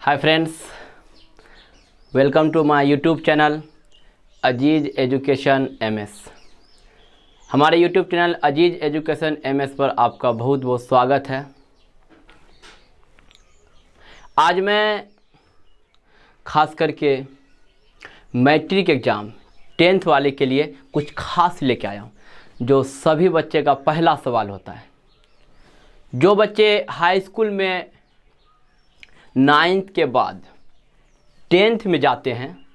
Hi friends, welcome to my YouTube channel Aziz education MS. हमारे YouTube channel Aziz education MS पर आपका बहुत बहुत स्वागत है। आज मैं खास करके मैट्रिक एग्ज़ाम 10th वाले के लिए कुछ खास लेके आया हूँ, जो सभी बच्चे का पहला सवाल होता है। जो बच्चे हाई स्कूल में 9th के बाद 10th में जाते हैं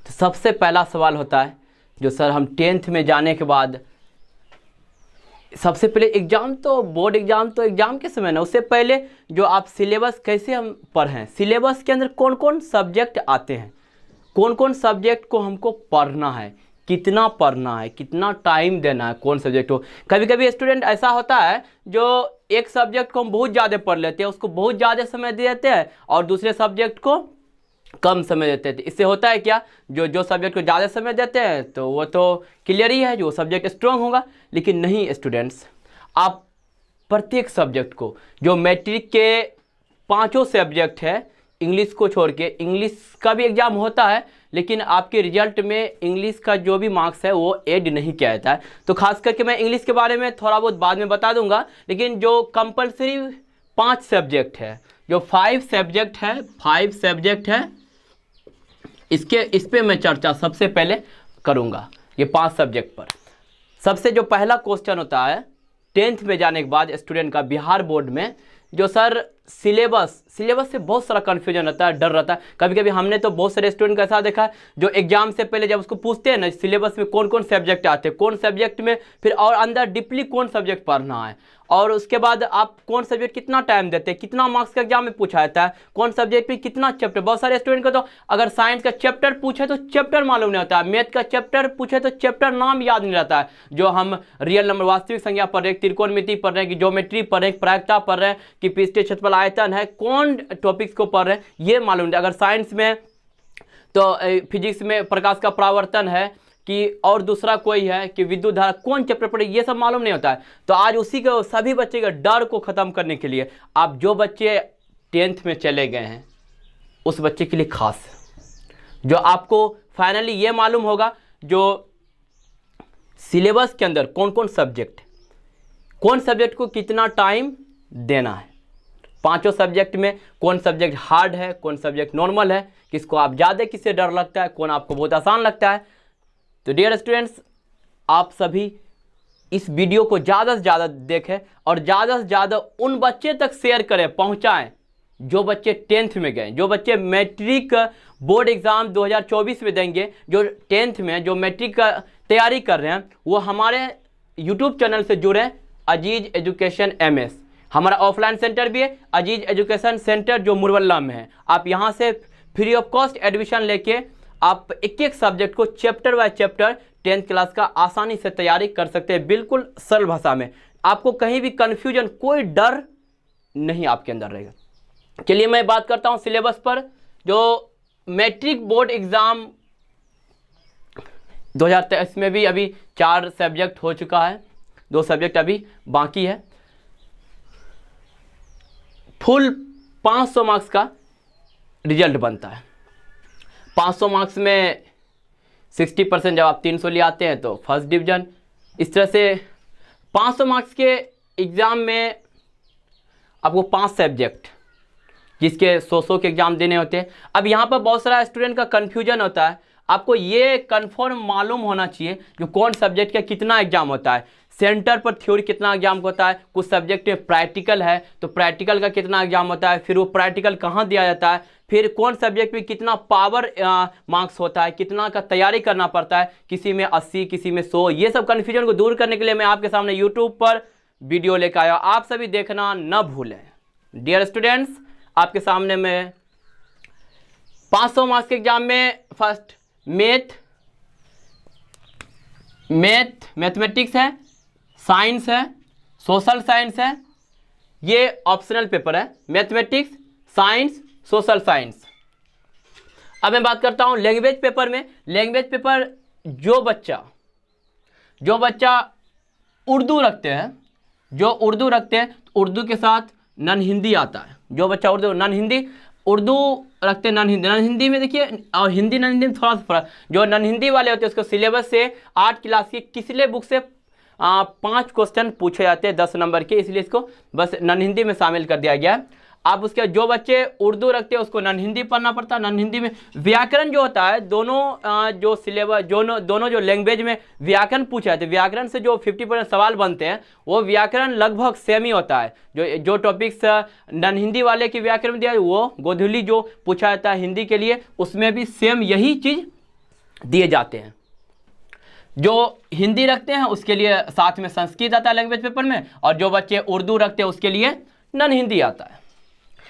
तो सबसे पहला सवाल होता है जो सर हम 10th में जाने के बाद सबसे पहले एग्ज़ाम तो बोर्ड एग्ज़ाम तो एग्ज़ाम के समय ना, उससे पहले जो आप सिलेबस कैसे हम पढ़ें, सिलेबस के अंदर कौन कौन सब्जेक्ट आते हैं, कौन कौन सब्जेक्ट को हमको पढ़ना है, कितना पढ़ना है, कितना टाइम देना है, कौन सब्जेक्ट हो। कभी कभी स्टूडेंट ऐसा होता है जो एक सब्जेक्ट को हम बहुत ज़्यादा पढ़ लेते हैं, उसको बहुत ज़्यादा समय दे देते हैं और दूसरे सब्जेक्ट को कम समय देते हैं। इससे होता है क्या, जो सब्जेक्ट को ज़्यादा समय देते हैं तो वो तो क्लियर ही है, जो सब्जेक्ट स्ट्रॉन्ग होगा। लेकिन नहीं स्टूडेंट्स, आप प्रत्येक सब्जेक्ट को, जो मैट्रिक के 5 सब्जेक्ट है इंग्लिश को छोड़ के, इंग्लिश का भी एग्ज़ाम होता है लेकिन आपके रिजल्ट में इंग्लिश का जो भी मार्क्स है वो ऐड नहीं किया जाता है। तो खास करके मैं इंग्लिश के बारे में थोड़ा बहुत बाद में बता दूंगा, लेकिन जो कंपलसरी 5 सब्जेक्ट है, जो 5 सब्जेक्ट है इस पे मैं चर्चा सबसे पहले करूंगा, ये 5 सब्जेक्ट पर। सबसे जो पहला क्वेश्चन होता है 10th में जाने के बाद स्टूडेंट का बिहार बोर्ड में, जो सर सिलेबस से बहुत सारा कन्फ्यूजन रहता है, डर रहता है। कभी कभी हमने तो बहुत सारे स्टूडेंट का ऐसा देखा है जो एग्जाम से पहले जब उसको पूछते हैं ना सिलेबस में कौन कौन सब्जेक्ट आते हैं, कौन सब्जेक्ट में फिर और अंदर डीपली कौन सब्जेक्ट पढ़ना है, और उसके बाद आप कौन सब्जेक्ट कितना टाइम देते हैं, कितना मार्क्स का एग्जाम में पूछा जाता है, कौन सब्जेक्ट पे कितना चैप्टर। बहुत सारे स्टूडेंट को तो अगर साइंस का चैप्टर पूछे तो चैप्टर मालूम नहीं होता है, मैथ का चैप्टर पूछे तो चैप्टर नाम याद नहीं रहता है। जो हम रियल नंबर, वास्तविक संख्या पढ़ रहे हैं, त्रिकोणमिति पढ़ रहे हैं, कि ज्योमेट्री पढ़ रहे हैं, प्रायिकता पढ़ रहे हैं, कि पृष्ठीय क्षेत्रफल आयतन है, कौन टॉपिक्स को पढ़ रहे हैं ये मालूम नहीं। अगर साइंस में तो फिजिक्स में प्रकाश का परावर्तन है, कि और दूसरा कोई है कि विद्युत धारा, कौन चैप्टर पढ़े ये सब मालूम नहीं होता है। तो आज उसी को, सभी बच्चे के डर को खत्म करने के लिए, आप जो बच्चे 10th में चले गए हैं उस बच्चे के लिए खास है, जो आपको फाइनली ये मालूम होगा जो सिलेबस के अंदर कौन कौन सब्जेक्ट को कितना टाइम देना है, 5 सब्जेक्ट में कौन सब्जेक्ट हार्ड है, कौन सब्जेक्ट नॉर्मल है, किसको आप ज़्यादा, किससे डर लगता है, कौन आपको बहुत आसान लगता है। तो डियर स्टूडेंट्स, आप सभी इस वीडियो को ज़्यादा से ज़्यादा देखें और ज़्यादा से ज़्यादा उन बच्चे तक शेयर करें, पहुंचाएं जो बच्चे 10th में गए, जो बच्चे मैट्रिक बोर्ड एग्ज़ाम 2024 में देंगे, जो 10th में जो मैट्रिक का तैयारी कर रहे हैं, वो हमारे यूट्यूब चैनल से जुड़े अजीज एजुकेशन एमएस। हमारा ऑफलाइन सेंटर भी है अजीज एजुकेशन सेंटर, जो मुरवल्ला में है। आप यहाँ से फ्री ऑफ कॉस्ट एडमिशन लेके आप एक एक सब्जेक्ट को chapter by chapter 10th class का आसानी से तैयारी कर सकते हैं, बिल्कुल सरल भाषा में। आपको कहीं भी कन्फ्यूजन, कोई डर नहीं आपके अंदर रहेगा। चलिए मैं बात करता हूँ सिलेबस पर। जो मैट्रिक बोर्ड एग्ज़ाम 2023 में भी अभी 4 सब्जेक्ट हो चुका है, 2 सब्जेक्ट अभी बाकी है। फुल 500 मार्क्स का रिजल्ट बनता है। 500 मार्क्स में 60% जब आप 300 ले आते हैं तो फर्स्ट डिवीज़न। इस तरह से 500 मार्क्स के एग्ज़ाम में आपको 5 सब्जेक्ट, जिसके 100 के एग्ज़ाम देने होते हैं। अब यहाँ पर बहुत सारा स्टूडेंट का कन्फ्यूजन होता है, आपको ये कन्फर्म मालूम होना चाहिए जो कौन सब्जेक्ट का कितना एग्ज़ाम होता है। सेंटर पर थ्योरी कितना एग्जाम होता है, कुछ सब्जेक्ट में प्रैक्टिकल है तो प्रैक्टिकल का कितना एग्जाम होता है, फिर वो प्रैक्टिकल कहाँ दिया जाता है, फिर कौन सब्जेक्ट में कितना पावर मार्क्स होता है, कितना का तैयारी करना पड़ता है, किसी में 80 किसी में 100। ये सब कन्फ्यूजन को दूर करने के लिए मैं आपके सामने यूट्यूब पर वीडियो लेकर आया, आप सभी देखना न भूलें। डियर स्टूडेंट्स, आपके सामने मैं 500 मार्क्स के एग्जाम में फर्स्ट मैथमेटिक्स है, साइंस है, सोशल साइंस है, ये ऑप्शनल पेपर है, मैथमेटिक्स, साइंस, सोशल साइंस। अब मैं बात करता हूँ लैंग्वेज पेपर में। लैंग्वेज पेपर जो बच्चा उर्दू रखते हैं, उर्दू के साथ नॉन हिंदी आता है, जो बच्चा उर्दू नॉन हिंदी, उर्दू रखते हैं, नॉन हिंदी। नॉन हिंदी में देखिए, और हिंदी नॉन हिंदी में थोड़ा सा फर्क। जो नॉन हिंदी वाले होते हैं उसको सिलेबस से 8 क्लास की किसी बुक से 5 क्वेश्चन पूछे जाते हैं 10 नंबर के, इसलिए इसको बस नॉन हिंदी में शामिल कर दिया गया है। आप उसके जो बच्चे उर्दू रखते हैं उसको नॉन हिंदी पढ़ना पड़ता है। नॉन हिंदी में व्याकरण जो होता है, दोनों जो सिलेबस दोनों जो लैंग्वेज में व्याकरण पूछा जाता है, व्याकरण से जो 50% सवाल बनते हैं वो व्याकरण लगभग सेम ही होता है। जो टॉपिक्स नॉन हिंदी वाले के व्याकरण में दिया है वो गोधुली जो पूछा जाता है हिंदी के लिए, उसमें भी सेम यही चीज़ दिए जाते हैं। जो हिंदी रखते हैं उसके लिए साथ में संस्कृत आता है लैंग्वेज पेपर में, और जो बच्चे उर्दू रखते हैं उसके लिए नॉन हिंदी आता है।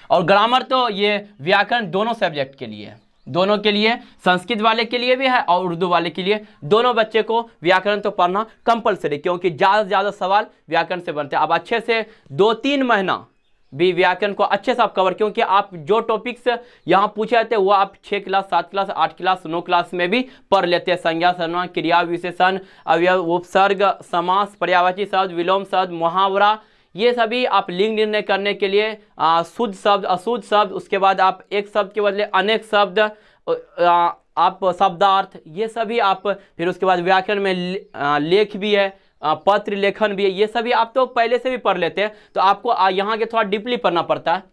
और ग्रामर तो ये व्याकरण दोनों सब्जेक्ट के लिए है, दोनों के लिए, संस्कृत वाले के लिए भी है और उर्दू वाले के लिए। दोनों बच्चे को व्याकरण तो पढ़ना कंपलसरी, क्योंकि ज़्यादा से ज़्यादा सवाल व्याकरण से बनते हैं। अब अच्छे से 2-3 महीना भी व्याकरण को अच्छे से आप कवर, क्योंकि आप जो टॉपिक्स यहाँ पूछे जाते हैं वो आप 6 क्लास, 7 क्लास, 8 क्लास, 9 क्लास में भी पढ़ लेते हैं। संज्ञा, सर्वनाम, क्रिया, विशेषण, अवयव, उपसर्ग, समास, पर्यायवाची शब्द, विलोम शब्द, मुहावरा, ये सभी आप लिंग निर्णय करने के लिए शुद्ध शब्द, अशुद्ध शब्द, उसके बाद आप एक शब्द के बदले अनेक शब्द, आप शब्दार्थ, ये सभी आप, फिर उसके बाद व्याकरण में लेख भी है, पत्र लेखन भी है, ये सभी आप तो पहले से भी पढ़ लेते हैं, तो आपको यहाँ के थोड़ा डीपली पढ़ना पड़ता है।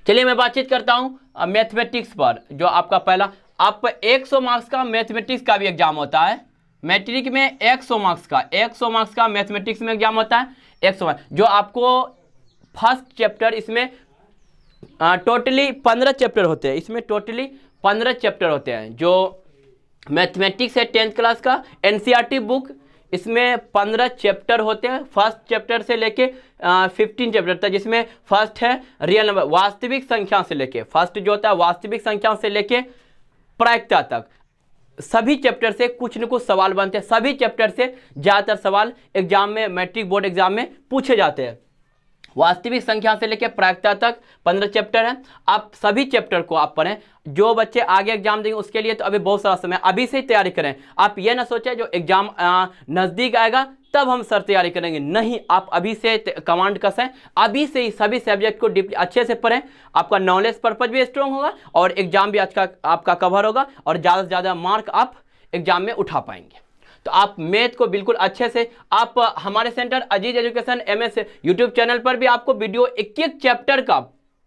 चलिए मैं बातचीत करता हूँ मैथमेटिक्स पर। जो आपका पहला, आप 100 मार्क्स का मैथमेटिक्स का भी एग्जाम होता है। मैट्रिक में 100 मार्क्स का मैथमेटिक्स में एग्जाम होता है, 100 मार्क्स। जो आपको फर्स्ट चैप्टर, इसमें टोटली 15 चैप्टर होते हैं, इसमें टोटली 15 चैप्टर होते हैं। जो मैथमेटिक्स है 10th क्लास का एनसीईआरटी बुक, इसमें 15 चैप्टर होते हैं, फर्स्ट चैप्टर से लेके 15 चैप्टर तक, जिसमें फर्स्ट है रियल नंबर, वास्तविक संख्या से लेके, फर्स्ट जो होता है वास्तविक संख्या से लेके प्रायिकता तक, सभी चैप्टर से कुछ न कुछ सवाल बनते हैं। सभी चैप्टर से ज़्यादातर सवाल एग्जाम में, मैट्रिक बोर्ड एग्जाम में पूछे जाते हैं। वास्तविक संख्या से लेकर प्रायिकता तक 15 चैप्टर है। आप सभी चैप्टर को आप पढ़ें। जो बच्चे आगे एग्जाम देंगे उसके लिए तो अभी बहुत सारा समय, अभी से ही तैयारी करें। आप ये ना सोचें जो एग्जाम नज़दीक आएगा तब हम सर तैयारी करेंगे, नहीं, आप अभी से कमांड कसें, अभी से ही सभी सब्जेक्ट को डीपली अच्छे से पढ़ें। आपका नॉलेज पर्पज भी स्ट्रॉन्ग होगा और एग्जाम भी आपका कवर होगा और ज़्यादा से ज़्यादा मार्क आप एग्जाम में उठा पाएंगे। तो आप मैथ को बिल्कुल अच्छे से, आप हमारे सेंटर अजीज एजुकेशन MS यूट्यूब चैनल पर भी आपको वीडियो एक चैप्टर का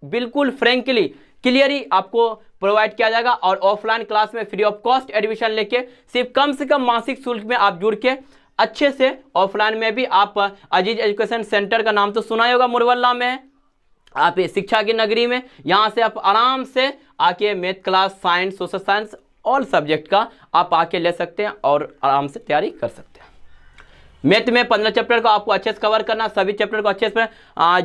बिल्कुल फ्रेंकली क्लियरली आपको प्रोवाइड किया जाएगा। और ऑफलाइन क्लास में फ्री ऑफ कॉस्ट एडमिशन लेके सिर्फ कम से कम मासिक शुल्क में आप जुड़ के अच्छे से ऑफलाइन में भी आप अजीज एजुकेशन सेंटर का नाम तो सुना ही होगा, मुरवल्ला में है, आप शिक्षा की नगरी में, यहाँ से आप आराम से आके math class, science, social science, all subject का आप आके ले सकते हैं और आराम से तैयारी कर सकते हैं। मैथ में 15 चैप्टर को आपको अच्छे से कवर करना, सभी चैप्टर को अच्छे से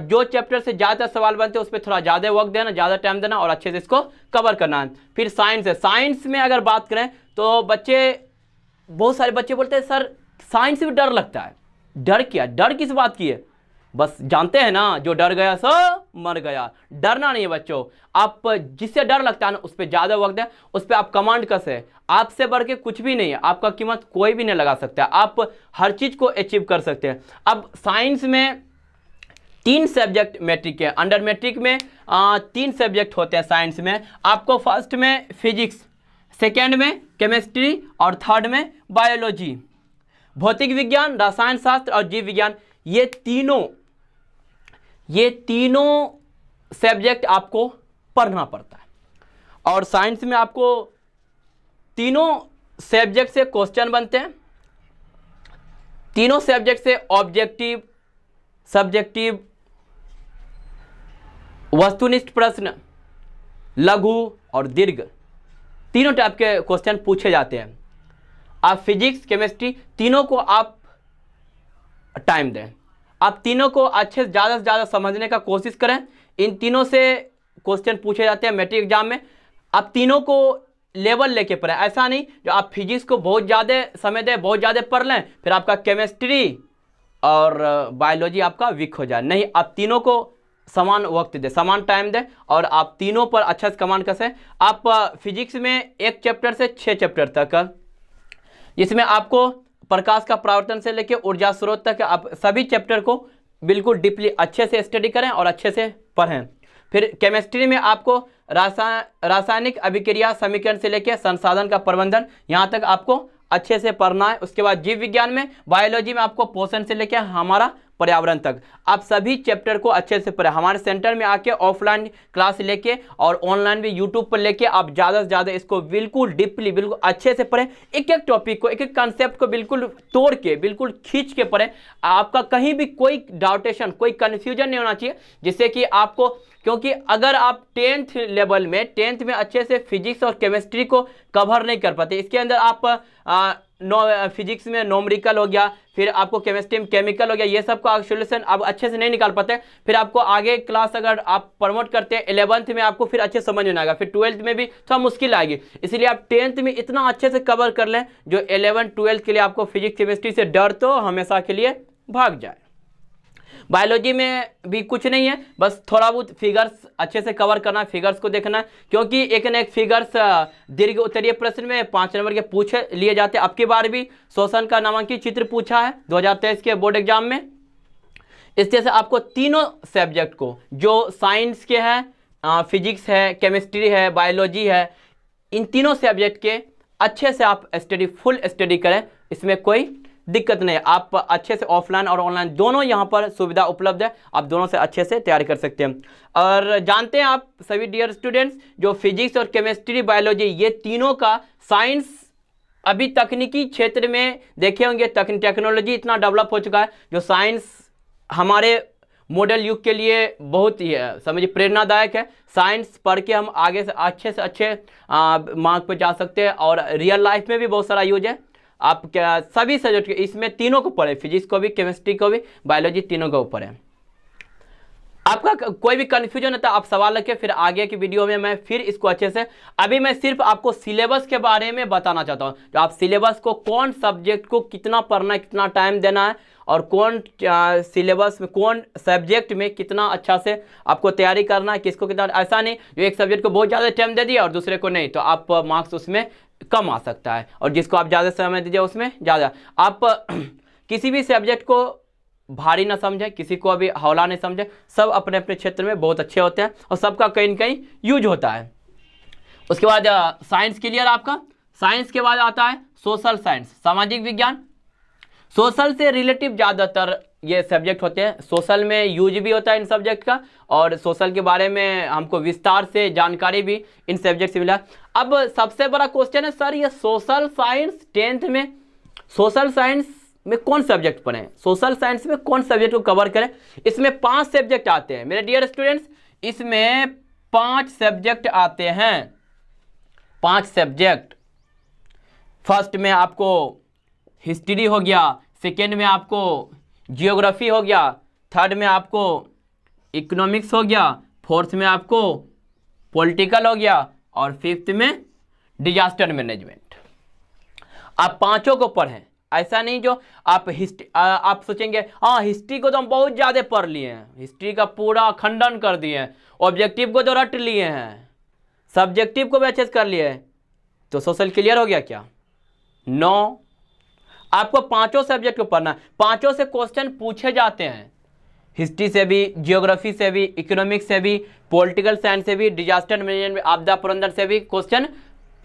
जो चैप्टर से ज़्यादा सवाल बनते हैं उस पर थोड़ा ज़्यादा वक्त देना, ज़्यादा टाइम देना और अच्छे से इसको कवर करना है। फिर साइंस है, साइंस में अगर बात करें तो बहुत सारे बच्चे बोलते हैं सर साइंस में डर लगता है। डर क्या, डर किस बात की है? बस जानते हैं ना, जो डर गया सो मर गया। डरना नहीं है बच्चों, आप जिससे डर लगता है ना उस पर ज़्यादा वक्त है, उस पर आप कमांड कसे। आपसे बढ़ के कुछ भी नहीं है, आपका कीमत कोई भी नहीं लगा सकता, आप हर चीज़ को अचीव कर सकते हैं। अब साइंस में 3 सब्जेक्ट मैट्रिक के, अंडर मैट्रिक में 3 सब्जेक्ट होते हैं साइंस में। आपको फर्स्ट में फिजिक्स, सेकेंड में केमिस्ट्री और थर्ड में बायोलॉजी। भौतिक विज्ञान, रसायन शास्त्र और जीव विज्ञान, ये तीनों सब्जेक्ट आपको पढ़ना पड़ता है। और साइंस में आपको तीनों सब्जेक्ट से क्वेश्चन बनते हैं, तीनों सब्जेक्ट से ऑब्जेक्टिव, सब्जेक्टिव, वस्तुनिष्ठ प्रश्न, लघु और दीर्घ, तीनों टाइप के क्वेश्चन पूछे जाते हैं। आप फिजिक्स, केमिस्ट्री तीनों को आप टाइम दें, आप तीनों को अच्छे से ज़्यादा समझने का कोशिश करें। इन तीनों से क्वेश्चन पूछे जाते हैं मैट्रिक एग्जाम में। आप तीनों को लेवल लेके पढ़ें, ऐसा नहीं जो आप फिजिक्स को बहुत ज़्यादा समय दें, बहुत ज़्यादा पढ़ लें, फिर आपका केमिस्ट्री और बायोलॉजी आपका वीक हो जाए। नहीं, आप तीनों को समान वक्त दें, समान टाइम दें और आप तीनों पर अच्छा से कमांड कसें। आप फिजिक्स में 1 चैप्टर से 6 चैप्टर तक, जिसमें आपको प्रकाश का परावर्तन से लेकर ऊर्जा स्रोत तक, आप सभी चैप्टर को बिल्कुल डीपली अच्छे से स्टडी करें और अच्छे से पढ़ें। फिर केमिस्ट्री में आपको रासायनिक अभिक्रिया समीकरण से लेकर संसाधन का प्रबंधन यहाँ तक आपको अच्छे से पढ़ना है। उसके बाद जीव विज्ञान में, बायोलॉजी में आपको पोषण से लेकर हमारा पर्यावरण तक आप सभी चैप्टर को अच्छे से पढ़ें। हमारे सेंटर में आके ऑफलाइन क्लास लेके और ऑनलाइन भी यूट्यूब पर लेके आप ज़्यादा से ज़्यादा इसको बिल्कुल डीपली, बिल्कुल अच्छे से पढ़ें। एक एक टॉपिक को, एक एक कंसेप्ट को बिल्कुल तोड़ के, बिल्कुल खींच के पढ़ें। आपका कहीं भी कोई डाउटेशन, कोई कन्फ्यूजन नहीं होना चाहिए, जिससे कि आपको, क्योंकि अगर आप 10th लेवल में, 10th में अच्छे से फिजिक्स और केमिस्ट्री को कवर नहीं कर पाते, इसके अंदर आप फिजिक्स में न्यूमेरिकल हो गया, फिर आपको केमिस्ट्री में केमिकल हो गया, ये सब का सोल्यूशन आप अच्छे से नहीं निकाल पाते, फिर आपको आगे क्लास अगर आप प्रमोट करते हैं 11th में आपको फिर अच्छे समझ में आएगा, फिर 12th में भी थोड़ा मुश्किल आएगी। इसलिए आप 10th में इतना अच्छे से कवर कर लें जो 11th 12th के लिए आपको फिजिक्स केमिस्ट्री से डर तो हमेशा के लिए भाग जाए। बायोलॉजी में भी कुछ नहीं है, बस थोड़ा बहुत फिगर्स अच्छे से कवर करना है, फिगर्स को देखना है, क्योंकि एक न एक फिगर्स दीर्घ उत्तरीय प्रश्न में 5 नंबर के पूछ लिए जाते हैं। अब की बार भी शोषण का नामांकित चित्र पूछा है 2023 के बोर्ड एग्जाम में। इस तरह से आपको तीनों सब्जेक्ट को, जो साइंस के हैं, फिजिक्स है, केमिस्ट्री है, बायोलॉजी है, इन तीनों सब्जेक्ट के अच्छे से आप स्टडी, फुल स्टडी करें, इसमें कोई दिक्कत नहीं है। आप अच्छे से ऑफलाइन और ऑनलाइन दोनों यहाँ पर सुविधा उपलब्ध है, आप दोनों से अच्छे से तैयारी कर सकते हैं। और जानते हैं आप सभी डियर स्टूडेंट्स, जो फिजिक्स और केमिस्ट्री, बायोलॉजी, ये तीनों का साइंस अभी तकनीकी क्षेत्र में देखे होंगे, टेक्नोलॉजी इतना डेवलप हो चुका है, जो साइंस हमारे मॉडल युग के लिए बहुत ही समझिए प्रेरणादायक है। साइंस पढ़ के हम आगे से अच्छे मार्क पर जा सकते हैं, और रियल लाइफ में भी बहुत सारा यूज है। आप क्या सभी सब्जेक्ट इसमें तीनों को पढ़े, फिजिक्स को भी, केमिस्ट्री को भी, बायोलॉजी, तीनों को पढ़े। आपका कोई भी कन्फ्यूजन होता है आप सवाल रखें, फिर आगे की वीडियो में मैं फिर इसको अच्छे से, अभी मैं सिर्फ आपको सिलेबस के बारे में बताना चाहता हूँ। तो आप सिलेबस को, कौन सब्जेक्ट को कितना पढ़ना है, कितना टाइम देना है, और कौन सिलेबस में, कौन सब्जेक्ट में कितना अच्छा से आपको तैयारी करना है, किसको कितना। ऐसा नहीं जो एक सब्जेक्ट को बहुत ज़्यादा टाइम दे दिया और दूसरे को नहीं, तो आप मार्क्स उसमें कम आ सकता है, और जिसको आप ज़्यादा समय दीजिए उसमें ज़्यादा। आप किसी भी सब्जेक्ट को भारी ना समझें, किसी को अभी हौला नहीं समझें, सब अपने अपने क्षेत्र में बहुत अच्छे होते हैं और सबका कहीं न कहीं यूज होता है। उसके बाद साइंस क्लियर आपका। साइंस के बाद आता है सोशल साइंस, सामाजिक विज्ञान। सोशल से रिलेटिव ज़्यादातर ये सब्जेक्ट होते हैं, सोशल में यूज भी होता है इन सब्जेक्ट का, और सोशल के बारे में हमको विस्तार से जानकारी भी इन सब्जेक्ट से मिला। अब सबसे बड़ा क्वेश्चन है, सर ये सोशल साइंस 10th में, सोशल साइंस में कौन सब्जेक्ट पढ़ें, सोशल साइंस में कौन सब्जेक्ट को कवर करें। इसमें 5 सब्जेक्ट आते हैं मेरे डियर स्टूडेंट्स, इसमें 5 सब्जेक्ट आते हैं, 5 सब्जेक्ट। फर्स्ट में आपको हिस्ट्री हो गया, सेकेंड में आपको जियोग्राफी हो गया, थर्ड में आपको इकोनॉमिक्स हो गया, फोर्थ में आपको पॉलिटिकल हो गया, और फिफ्थ में डिजास्टर मैनेजमेंट। आप पांचों को पढ़ें, ऐसा नहीं जो आप आप सोचेंगे हाँ हिस्ट्री को तो हम बहुत ज़्यादा पढ़ लिए हैं, हिस्ट्री का पूरा खंडन कर दिए हैं, ऑब्जेक्टिव को तो रट लिए हैं, सब्जेक्टिव को भी अच्छे से कर लिए, तो सोशल क्लियर हो गया क्या? नो। आपको पांचों सब्जेक्ट को पढ़ना है, पांचों से क्वेश्चन पूछे जाते हैं, हिस्ट्री से भी, जियोग्राफी से भी, इकोनॉमिक्स से भी, पॉलिटिकल साइंस से भी, डिजास्टर मैनेजमेंट, आपदा प्रबंधन से भी क्वेश्चन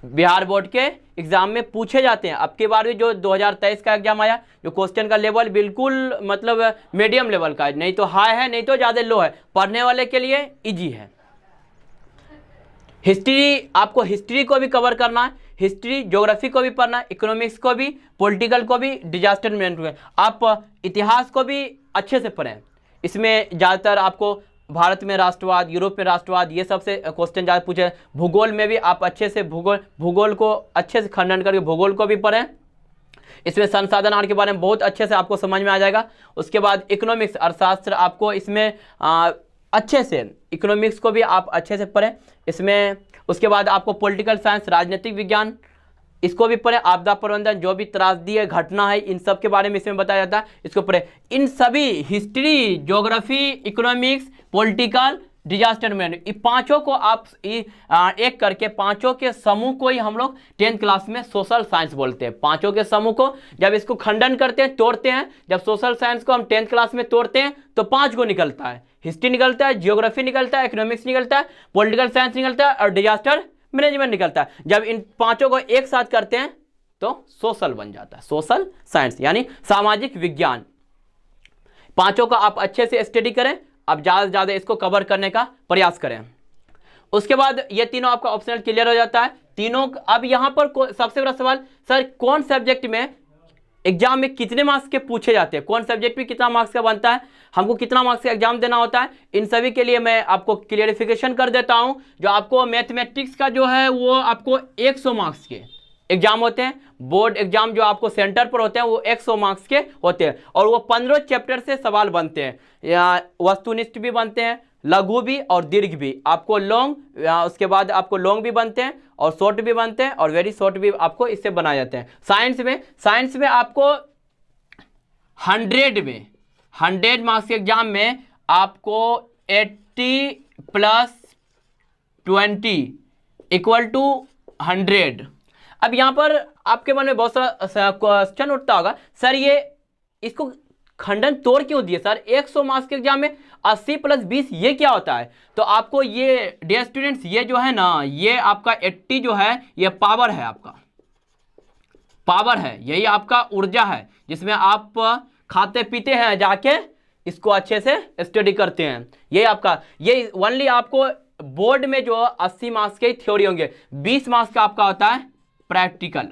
बिहार बोर्ड के एग्जाम में पूछे जाते हैं। अब की बार भी जो 2023 का एग्जाम आया, जो क्वेश्चन का लेवल बिल्कुल मतलब मीडियम लेवल का है, नहीं तो हाई है नहीं तो ज़्यादा लो है, पढ़ने वाले के लिए इजी है। हिस्ट्री, आपको हिस्ट्री को भी कवर करना है, हिस्ट्री ज्योग्राफी को भी पढ़ना है, इकोनॉमिक्स को भी, पॉलिटिकल को भी, डिजास्टर मैनेजमेंट। आप इतिहास को भी अच्छे से पढ़ें, इसमें ज़्यादातर आपको भारत में राष्ट्रवाद, यूरोप में राष्ट्रवाद, ये सबसे क्वेश्चन ज़्यादा पूछे। भूगोल में भी आप अच्छे से भूगोल को अच्छे से खंडन करके भूगोल को भी पढ़ें, इसमें संसाधन आर के बारे में बहुत अच्छे से आपको समझ में आ जाएगा। उसके बाद इकोनॉमिक्स, अर्थशास्त्र, आपको इसमें अच्छे से इकोनॉमिक्स को भी आप अच्छे से पढ़ें इसमें। उसके बाद आपको पॉलिटिकल साइंस, राजनीतिक विज्ञान, इसको भी पढ़ें। आपदा प्रबंधन, जो भी त्रासदी घटना है, इन सब के बारे में इसमें बताया जाता है, इसको पढ़ें। इन सभी history, geography, economics, political, disaster management, पांचों को आप एक करके पांचों के समूह को ही हम लोग 10th क्लास में सोशल साइंस बोलते हैं। पांचों के समूह को जब इसको खंडन करते हैं, तोड़ते हैं, जब सोशल साइंस को हम 10th क्लास में तोड़ते हैं तो 5 को निकलता है, हिस्ट्री निकलता है, जियोग्राफी निकलता है, इकोनॉमिक्स निकलता है, पॉलिटिकल साइंस निकलता है और डिजास्टर मैनेजमेंट निकलता है। जब इन पांचों को एक साथ करते हैं तो सोशल बन जाता है, सोशल साइंस यानी सामाजिक विज्ञान। पांचों का आप अच्छे से स्टडी करें, अब ज़्यादा से ज़्यादा इसको कवर करने का प्रयास करें। उसके बाद ये तीनों आपका ऑप्शनल क्लियर हो जाता है तीनों। अब यहाँ पर सबसे बड़ा सवाल, सर कौन सब्जेक्ट में एग्जाम में कितने मार्क्स के पूछे जाते हैं, कौन सब्जेक्ट में कितना मार्क्स का बनता है, हमको कितना मार्क्स का एग्जाम देना होता है, इन सभी के लिए मैं आपको क्लियरिफिकेशन कर देता हूँ। जो आपको मैथमेटिक्स का जो है वो आपको 100 मार्क्स के एग्जाम होते हैं, बोर्ड एग्जाम जो आपको सेंटर पर होते हैं वो 100 मार्क्स के होते हैं और वो 15 चैप्टर से सवाल बनते हैं, या वस्तुनिष्ठ भी बनते हैं, लघु भी और दीर्घ भी, आपको लॉन्ग, उसके बाद आपको लॉन्ग भी बनते हैं और शॉर्ट भी बनते हैं और वेरी शॉर्ट भी आपको इससे बनाए जाते हैं। साइंस में आपको 100 मार्क्स के एग्जाम में आपको 80 + 20 = 100। अब यहाँ पर आपके मन में बहुत सारा क्वेश्चन उठता होगा, सर ये इसको खंडन तोड़ क्यों दिए सर, 100 मार्क्स के एग्जाम में 80 + 20 ये क्या होता है। तो आपको ये डियर स्टूडेंट्स, ये जो है ना, ये आपका 80 जो है ये पावर है, आपका पावर है, यही आपका ऊर्जा है जिसमें आप खाते पीते हैं, जाके इसको अच्छे से स्टडी करते हैं। ये आपका, ये ओनली आपको बोर्ड में जो 80 मार्क्स के थ्योरी होंगे, 20 मार्क्स का आपका होता है प्रैक्टिकल,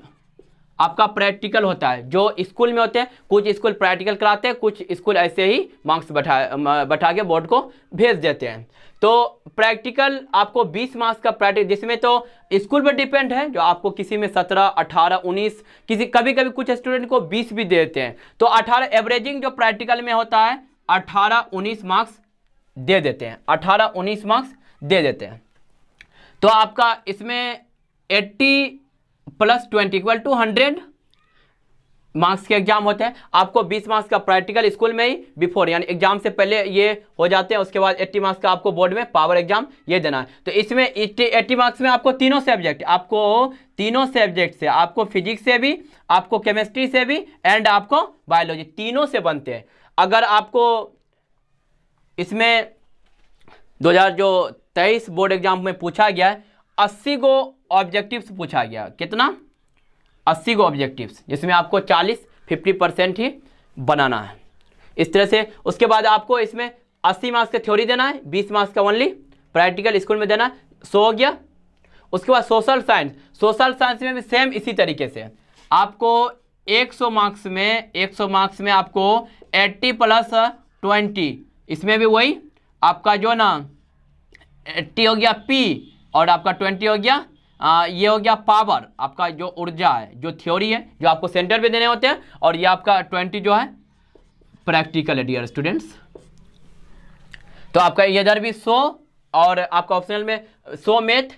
आपका प्रैक्टिकल होता है जो स्कूल में होते हैं। कुछ स्कूल प्रैक्टिकल कराते हैं, कुछ स्कूल ऐसे ही मार्क्स बैठा के बोर्ड को भेज देते हैं। तो प्रैक्टिकल आपको 20 मार्क्स का प्रैक्टिकल, जिसमें तो स्कूल पर डिपेंड है, जो आपको किसी में 17, 18, 19, किसी कभी कभी कुछ स्टूडेंट को 20 भी देते हैं। तो 18 एवरेजिंग जो प्रैक्टिकल में होता है 18-19 मार्क्स दे देते हैं, 18-19 मार्क्स दे देते हैं। तो आपका इसमें 80 + 20 = 100 मार्क्स के एग्जाम होते हैं। आपको 20 मार्क्स का प्रैक्टिकल स्कूल में ही बिफोर यानी एग्जाम से पहले ये हो जाते हैं, उसके बाद 80 मार्क्स का आपको बोर्ड में पावर एग्जाम ये देना है। तो इसमें 80 मार्क्स में आपको तीनों सब्जेक्ट से, आपको फिजिक्स से भी, आपको केमिस्ट्री से भी एंड आपको बायोलॉजी, तीनों से बनते हैं। अगर आपको इसमें 2023 बोर्ड एग्जाम में पूछा गया है 80 गो ऑब्जेक्टिव्स पूछा गया, कितना 80 गो ऑब्जेक्टिव्स, जिसमें आपको 40-50% ही बनाना है इस तरह से। उसके बाद आपको इसमें 80 मार्क्स का थ्योरी देना है, 20 मार्क्स का ओनली प्रैक्टिकल स्कूल में देना है, 100 हो गया। उसके बाद सोशल साइंस में भी सेम इसी तरीके से आपको 100 मार्क्स में आपको 80 + 20, इसमें भी वही आपका जो ना 80 हो गया P और आपका 20 हो गया ये हो गया पावर, आपका जो ऊर्जा है, जो थ्योरी है, जो आपको सेंटर पे देने होते हैं, और ये आपका 20 जो है प्रैक्टिकल है डियर स्टूडेंट्स। तो आपका इधर भी 100 और आपका ऑप्शनल में 100 मैथ,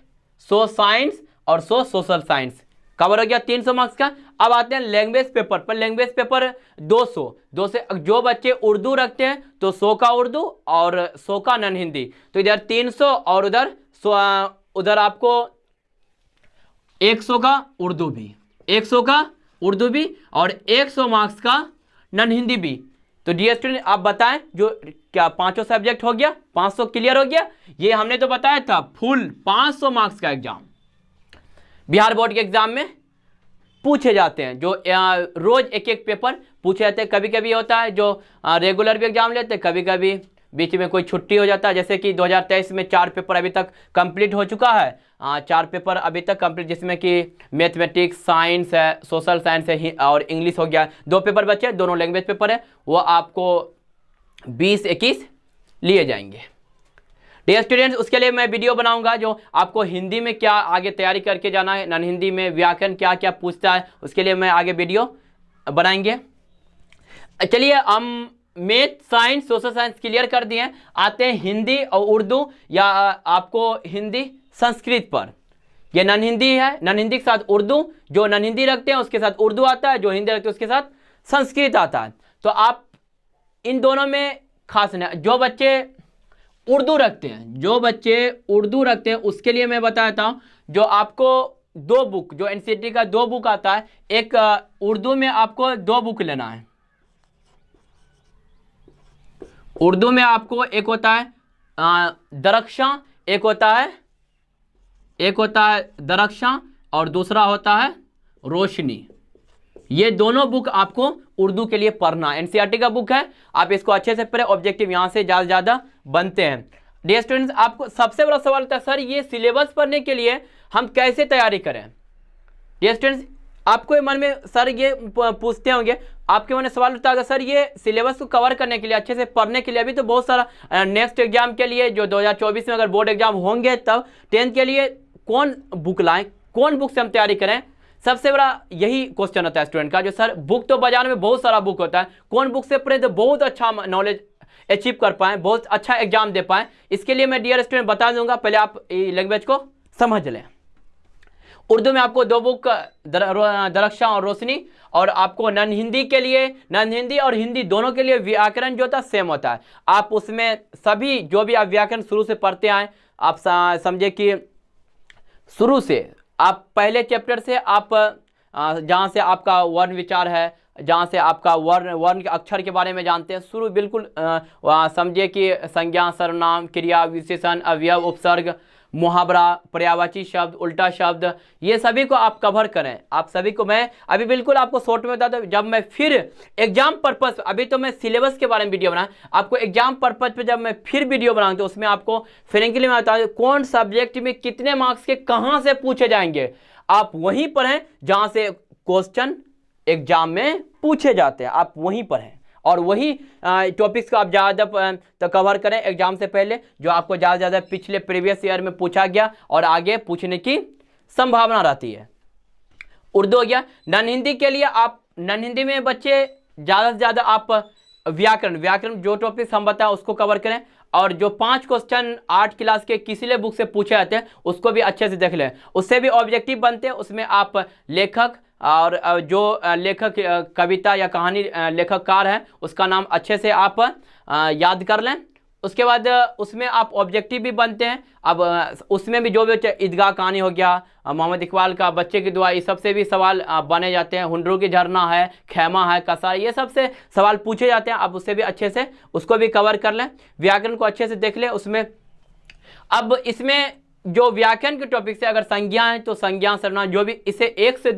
100 साइंस और 100 सोशल साइंस कवर हो गया 300 मार्क्स का। अब आते हैं लैंग्वेज पेपर पर। लैंग्वेज पेपर 200 से जो बच्चे उर्दू रखते हैं तो 100 का उर्दू और 100 का नॉन हिंदी, तो इधर 300 और उधर आपको 100 का उर्दू भी, 100 का उर्दू भी और 100 मार्क्स का नॉन हिंदी भी। तो डियर स्टूडेंट आप बताएं, जो क्या पांचों सब्जेक्ट हो गया, 500 क्लियर हो गया। ये हमने तो बताया था फुल 500 मार्क्स का एग्जाम बिहार बोर्ड के एग्जाम में पूछे जाते हैं, जो रोज एक एक पेपर पूछे जाते हैं। कभी कभी होता है जो रेगुलर भी एग्जाम लेते हैं, कभी कभी बीच में कोई छुट्टी हो जाता है, जैसे कि 2023 में 4 पेपर अभी तक कंप्लीट हो चुका है, 4 पेपर अभी तक कंप्लीट, जिसमें कि मैथमेटिक्स, साइंस है, सोशल साइंस है और इंग्लिश हो गया। 2 पेपर बचे, दोनों लैंग्वेज पेपर है, वो आपको 20-21 लिए जाएंगे डियर स्टूडेंट्स। उसके लिए मैं वीडियो बनाऊंगा जो आपको हिंदी में क्या आगे तैयारी करके जाना है, नॉन हिंदी में व्याकरण क्या क्या पूछता है, उसके लिए मैं आगे वीडियो बनाएंगे। चलिए हम math, science, social science clear कर दिए, आते हैं हिंदी और उर्दू, या आपको हिंदी संस्कृत पर। ये नॉन हिंदी है, नॉन हिंदी के साथ उर्दू, जो नॉन हिंदी रखते हैं उसके साथ उर्दू आता है, जो हिंदी रखते हैं उसके साथ संस्कृत आता है। तो आप इन दोनों में खास नहीं, जो बच्चे उर्दू रखते हैं, जो बच्चे उर्दू रखते हैं उसके लिए मैं बताता हूं, जो आपको दो बुक, जो एनसीईआरटी का दो बुक आता है, एक उर्दू में आपको दो बुक लेना है। उर्दू में आपको एक होता है दरख्शां, एक होता है दरख्शां और दूसरा होता है रोशनी। ये दोनों बुक आपको उर्दू के लिए पढ़ना है। एनसीईआरटी का बुक है, आप इसको अच्छे से पढ़ें, ऑब्जेक्टिव यहां से ज़्यादा ज़्यादा बनते हैं। डियर स्टूडेंट्स, आपको सबसे बड़ा सवाल था सर ये सिलेबस पढ़ने के लिए हम कैसे तैयारी करें। डियर स्टूडेंट्स, आपको मन में सर ये पूछते होंगे, आपके मन में सवाल उठता है सर ये सिलेबस को कवर करने के लिए, अच्छे से पढ़ने के लिए, अभी तो बहुत सारा नेक्स्ट एग्जाम के लिए जो 2024 में अगर बोर्ड एग्जाम होंगे तब 10th के लिए कौन बुक लाएं, कौन बुक से हम तैयारी करें। सबसे बड़ा यही क्वेश्चन होता है स्टूडेंट का, जो सर बुक तो बाजार में बहुत सारा बुक होता है, कौन बुक से पढ़े तो बहुत अच्छा नॉलेज अचीव कर पाएँ, बहुत अच्छा एग्जाम दे पाएँ। इसके लिए मैं डियर स्टूडेंट बता दूंगा, पहले आप लैंग्वेज को समझ लें। उर्दू में आपको दो बुक दरख्शां और रोशनी, और आपको नन हिंदी के लिए, नन हिंदी और हिंदी दोनों के लिए व्याकरण जो होता है सेम होता है। आप उसमें सभी जो भी आप व्याकरण शुरू से पढ़ते आए, आप समझे कि शुरू से आप पहले चैप्टर से आप जहाँ से आपका वर्ण विचार है, जहाँ से आपका वर्ण के अक्षर के बारे में जानते हैं, शुरू बिल्कुल समझिए कि संज्ञा, सर्वनाम, क्रिया, विशेषण, अवयव, उपसर्ग, मुहावरा, पर्यायवाची शब्द, उल्टा शब्द, ये सभी को आप कवर करें। आप सभी को मैं अभी बिल्कुल आपको शॉर्ट में बताता हूँ, जब मैं फिर एग्जाम पर्पस, अभी तो मैं सिलेबस के बारे में वीडियो बना, आपको एग्जाम पर्पस पे जब मैं फिर वीडियो बनाऊँ तो उसमें आपको फ्रेंकली मैं बता दूँ कौन सब्जेक्ट में कितने मार्क्स के कहाँ से पूछे जाएंगे। आप वहीं पढ़ें जहाँ से क्वेश्चन एग्जाम में पूछे जाते हैं, आप वहीं पढ़ें और वही टॉपिक्स को आप ज़्यादा तो कवर करें एग्जाम से पहले, जो आपको ज़्यादा ज़्यादा पिछले प्रीवियस ईयर में पूछा गया और आगे पूछने की संभावना रहती है। उर्दू हो गया। नन हिंदी के लिए आप, नन हिंदी में बच्चे ज़्यादा से ज़्यादा आप व्याकरण जो टॉपिक्स हम बताएं उसको कवर करें, और जो 5 क्वेश्चन 8 क्लास के किसी ले बुक से पूछे जाते हैं उसको भी अच्छे से देख लें, उससे भी ऑब्जेक्टिव बनते हैं। उसमें आप लेखक और जो लेखक कविता या कहानी लेखककार है उसका नाम अच्छे से आप याद कर लें। उसके बाद उसमें आप ऑब्जेक्टिव भी बनते हैं। अब उसमें भी जो भी ईदगाह कहानी हो गया, मोहम्मद इकबाल का बच्चे की दुआ, ये सबसे भी सवाल बने जाते हैं। हुंडरू की झरना है, खैमा है, कसार, ये सबसे सवाल पूछे जाते हैं। आप उससे भी अच्छे से उसको भी कवर कर लें, व्याकरण को अच्छे से देख लें उसमें। अब इसमें जो व्याकरण के टॉपिक से अगर संज्ञा है तो संज्ञा, सर्वनाम, जो भी, इसे एक से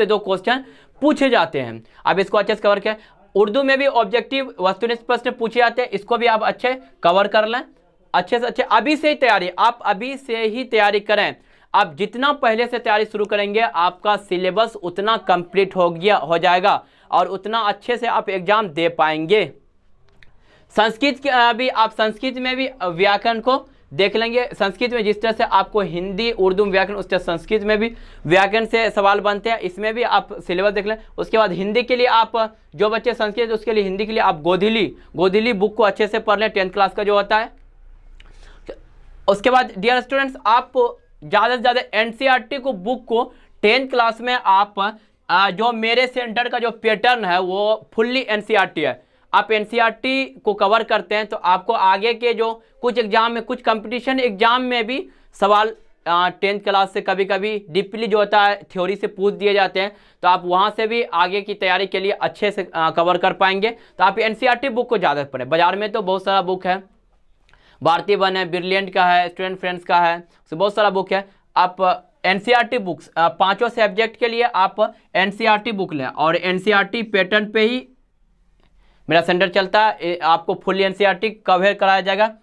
दो क्वेश्चन पूछे जाते हैं। अब इसको अच्छे से कवर करें। उर्दू में भी ऑब्जेक्टिव वस्तुनिष्ठ प्रश्न पूछे जाते हैं, इसको भी आप अच्छे कवर कर लें, अच्छे से अच्छे। अभी से ही तैयारी, आप अभी से ही तैयारी करें। आप जितना पहले से तैयारी शुरू करेंगे आपका सिलेबस उतना कंप्लीट हो जाएगा और उतना अच्छे से आप एग्जाम दे पाएंगे। संस्कृत के भी आप संस्कृत में भी व्याकरण को देख लेंगे। संस्कृत में जिस तरह से आपको हिंदी उर्दू में व्याकरण, उस तरह संस्कृत में भी व्याकरण से सवाल बनते हैं, इसमें भी आप सिलेबस देख लें। उसके बाद हिंदी के लिए आप, जो बच्चे संस्कृत उसके लिए हिंदी के लिए आप गोधिली बुक को अच्छे से पढ़ लें, 10th क्लास का जो होता है। उसके बाद डियर स्टूडेंट्स, आप ज़्यादा से ज़्यादा एनसीईआरटी को बुक को 10th क्लास में आप जो मेरे सेंटर का जो पैटर्न है वो फुल्ली एनसीईआरटी है। आप एनसीईआरटी को कवर करते हैं तो आपको आगे के जो कुछ एग्जाम में, कुछ कंपटीशन एग्जाम में भी सवाल 10th क्लास से कभी कभी डीपली जो होता है थ्योरी से पूछ दिए जाते हैं, तो आप वहां से भी आगे की तैयारी के लिए अच्छे से कवर कर पाएंगे। तो आप एनसीईआरटी बुक को ज़्यादा पढ़ें। बाजार में तो बहुत सारा बुक है, भारतीय वन है, ब्रिलियंट का है, स्टूडेंट फ्रेंड्स का है, तो बहुत सारा बुक है। आप एनसीईआरटी बुक्स 5 सब्जेक्ट के लिए आप एनसीईआरटी बुक लें और एनसीईआरटी पैटर्न पे ही मेरा सेंटर चलता है। आपको फुल एनसीईआरटी कवर कराया जाएगा।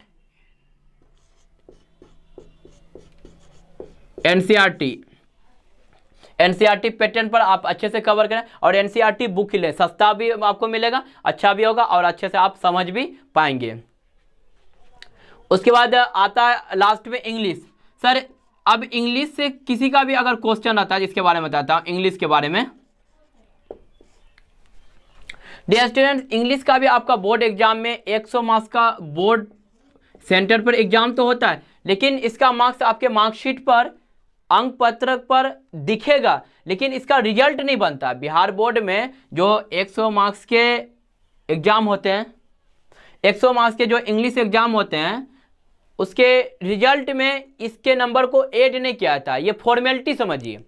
एनसीईआरटी पैटर्न पर आप अच्छे से कवर करें और एनसीईआरटी बुक ही लें, सस्ता भी आपको मिलेगा, अच्छा भी होगा और अच्छे से आप समझ भी पाएंगे। उसके बाद आता है लास्ट में इंग्लिश। सर अब इंग्लिश से किसी का भी अगर क्वेश्चन आता है, जिसके बारे में बताता हूँ इंग्लिश के बारे में। डियर स्टूडेंट्स, इंग्लिश का भी आपका बोर्ड एग्जाम में 100 मार्क्स का बोर्ड सेंटर पर एग्जाम तो होता है, लेकिन इसका मार्क्स आपके मार्कशीट पर, अंक पत्रक पर दिखेगा, लेकिन इसका रिजल्ट नहीं बनता। बिहार बोर्ड में जो 100 मार्क्स के एग्जाम होते हैं, 100 मार्क्स के जो इंग्लिश एग्जाम होते हैं, उसके रिजल्ट में इसके नंबर को ऐड नहीं किया था। ये फॉर्मेलिटी समझिए,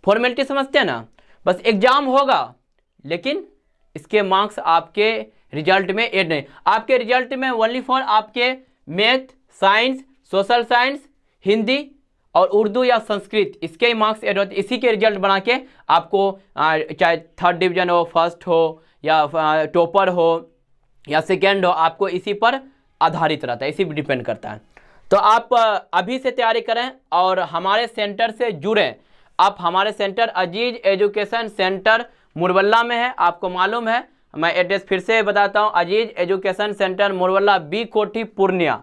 फॉर्मेलिटी समझते हैं ना, बस एग्जाम होगा लेकिन इसके मार्क्स आपके रिजल्ट में ऐड नहीं। आपके रिजल्ट में ओनली फॉर आपके math, science, social science, Hindi और उर्दू या संस्कृत, इसके ही मार्क्स ऐड होते, इसी के रिजल्ट बना के आपको चाहे 3rd डिवीजन हो, 1st हो या टॉपर हो या 2nd हो, आपको इसी पर आधारित रहता है, इसी पर डिपेंड करता है। तो आप अभी से तैयारी करें और हमारे सेंटर से जुड़ें। आप हमारे सेंटर अजीज एजुकेशन सेंटर मुरवल्ला में है, आपको मालूम है। मैं एड्रेस फिर से बताता हूँ, अजीज एजुकेशन सेंटर मुरवल्ला, बी कोठी, पूर्णिया।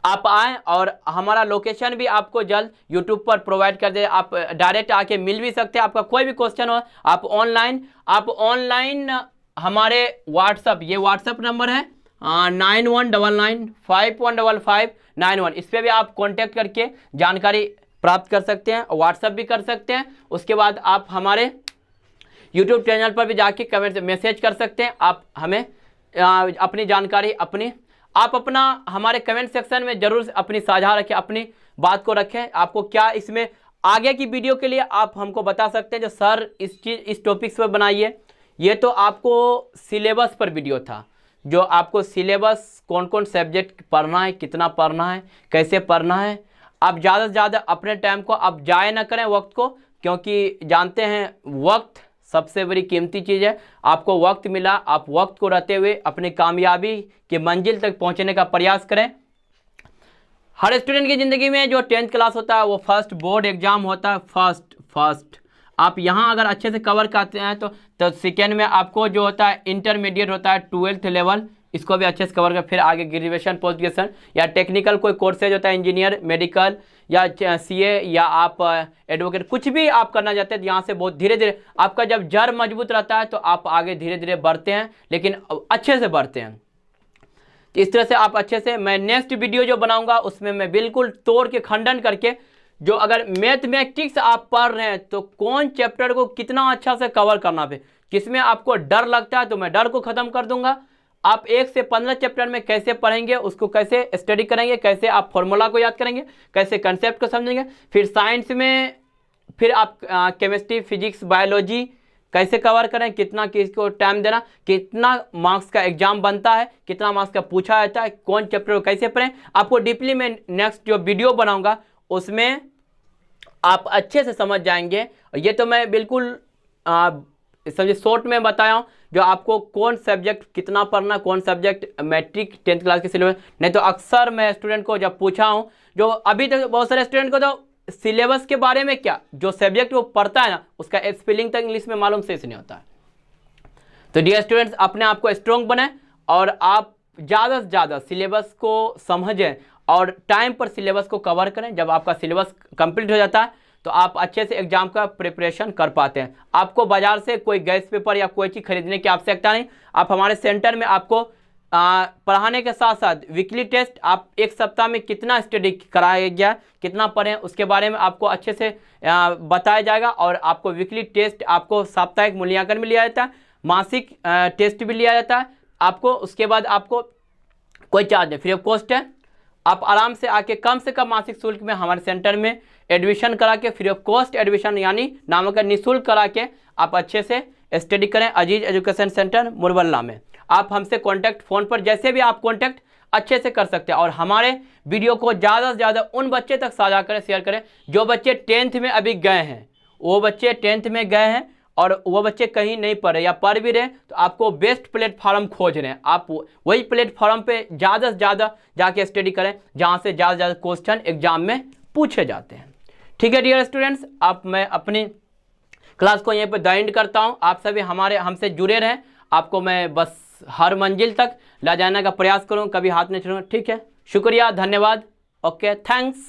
आप आएँ और हमारा लोकेशन भी आपको जल्द यूट्यूब पर प्रोवाइड कर दे। आप डायरेक्ट आके मिल भी सकते हैं। आपका कोई भी क्वेश्चन हो आप ऑनलाइन हमारे व्हाट्सअप, ये व्हाट्सअप नंबर है 9199515591, इस पर भी आप कांटेक्ट करके जानकारी प्राप्त कर सकते हैं, व्हाट्सअप भी कर सकते हैं। उसके बाद आप हमारे यूट्यूब चैनल पर भी जाके कमेंट मैसेज कर सकते हैं। आप हमें अपनी जानकारी आप अपना हमारे कमेंट सेक्शन में जरूर अपनी साझा रखें, अपनी बात को रखें। आपको क्या इसमें आगे की वीडियो के लिए आप हमको बता सकते हैं जो सर इस टॉपिक्स पर बनाइए। ये तो आपको सिलेबस पर वीडियो था, जो आपको सिलेबस कौन कौन सब्जेक्ट पढ़ना है, कितना पढ़ना है, कैसे पढ़ना है। आप ज़्यादा से ज़्यादा अपने टाइम को आप जाया ना करें, वक्त को, क्योंकि जानते हैं वक्त सबसे बड़ी कीमती चीज़ है। आपको वक्त मिला, आप वक्त को रहते हुए अपनी कामयाबी की मंजिल तक पहुंचने का प्रयास करें। हर स्टूडेंट की ज़िंदगी में जो 10th क्लास होता है वो फर्स्ट बोर्ड एग्जाम होता है। फर्स्ट आप यहाँ अगर अच्छे से कवर करते हैं तो सेकेंड में आपको जो होता है इंटरमीडिएट होता है, 12th लेवल, इसको भी अच्छे से कवर कर, फिर आगे ग्रेजुएशन, पोस्ट ग्रेजुएशन या टेक्निकल कोई कोर्सेज होता है, इंजीनियर, मेडिकल या CA या आप एडवोकेट, कुछ भी आप करना चाहते हैं। यहाँ से बहुत धीरे धीरे आपका जब जड़ मजबूत रहता है तो आप आगे धीरे धीरे बढ़ते हैं, लेकिन अच्छे से बढ़ते हैं। तो इस तरह से आप अच्छे से, मैं नेक्स्ट वीडियो जो बनाऊंगा उसमें मैं बिल्कुल तोड़ के खंडन करके, जो अगर मैथमेटिक्स आप पढ़ रहे हैं तो कौन चैप्टर को कितना अच्छा से कवर करना पे, किसमें आपको डर लगता है तो मैं डर को ख़त्म कर दूंगा। आप 1 से 15 चैप्टर में कैसे पढ़ेंगे, उसको कैसे स्टडी करेंगे, कैसे आप फॉर्मूला को याद करेंगे, कैसे कंसेप्ट को समझेंगे, फिर साइंस में फिर आप केमिस्ट्री, फिजिक्स, बायोलॉजी कैसे कवर करें, कितना किसको टाइम देना, कितना मार्क्स का एग्जाम बनता है, कितना मार्क्स का पूछा जाता है, कौन चैप्टर को कैसे पढ़ें, आपको डीपली में नेक्स्ट जो वीडियो बनाऊंगा उसमें आप अच्छे से समझ जाएंगे। ये तो मैं बिल्कुल समझिए शॉर्ट में बताया हूँ, जो आपको कौन सब्जेक्ट कितना पढ़ना, कौन सब्जेक्ट मैट्रिक 10th क्लास के सिलेबस। नहीं तो अक्सर मैं स्टूडेंट को जब पूछा हूँ, जो अभी तक बहुत सारे स्टूडेंट को तो सिलेबस के बारे में क्या, जो सब्जेक्ट वो पढ़ता है ना उसका स्पेलिंग तक इंग्लिश में मालूम से नहीं होता है। तो डियर स्टूडेंट्स, अपने आप को स्ट्रॉन्ग बनाएं और आप ज़्यादा से ज़्यादा सिलेबस को समझें और टाइम पर सिलेबस को कवर करें। जब आपका सिलेबस कंप्लीट हो जाता है तो आप अच्छे से एग्जाम का प्रिपरेशन कर पाते हैं। आपको बाजार से कोई गैस पेपर या कोई चीज़ खरीदने की आवश्यकता नहीं। आप हमारे सेंटर में आपको पढ़ाने के साथ साथ वीकली टेस्ट, आप 1 सप्ताह में कितना स्टडी कराया गया, कितना पढ़ें, उसके बारे में आपको अच्छे से बताया जाएगा। और आपको वीकली टेस्ट, आपको साप्ताहिक मूल्यांकन भी लिया जाता है, मासिक टेस्ट भी लिया जाता है आपको। उसके बाद आपको कोई चार्ज नहीं, फ्री ऑफ कॉस्ट है। आप आराम से आके कम से कम मासिक शुल्क में हमारे सेंटर में एडमिशन करा के, फ्री ऑफ कॉस्ट एडमिशन यानी नामांकन निःशुल्क करा के आप अच्छे से स्टडी करें अजीज एजुकेशन सेंटर मुरवल्ला में। आप हमसे कांटेक्ट फ़ोन पर जैसे भी आप कांटेक्ट अच्छे से कर सकते हैं। और हमारे वीडियो को ज़्यादा से ज़्यादा उन बच्चे तक साझा करें, शेयर करें जो बच्चे 10th में अभी गए हैं, वो बच्चे 10th में गए हैं और वो बच्चे कहीं नहीं पढ़ रहे या पढ़ भी रहे तो आपको बेस्ट प्लेटफॉर्म खोज रहे हैं। आप वही प्लेटफॉर्म पे ज़्यादा से ज़्यादा जाके स्टडी करें जहाँ से ज़्यादा से ज़्यादा क्वेश्चन एग्जाम में पूछे जाते हैं। ठीक है डियर स्टूडेंट्स, मैं अपनी क्लास को यहीं पर द एंड करता हूँ। आप सभी हमसे जुड़े रहें, आपको मैं बस हर मंजिल तक ला जाने का प्रयास करूँ, कभी हाथ नहीं छोड़ूंगा। ठीक है, शुक्रिया, धन्यवाद, ओके, थैंक्स।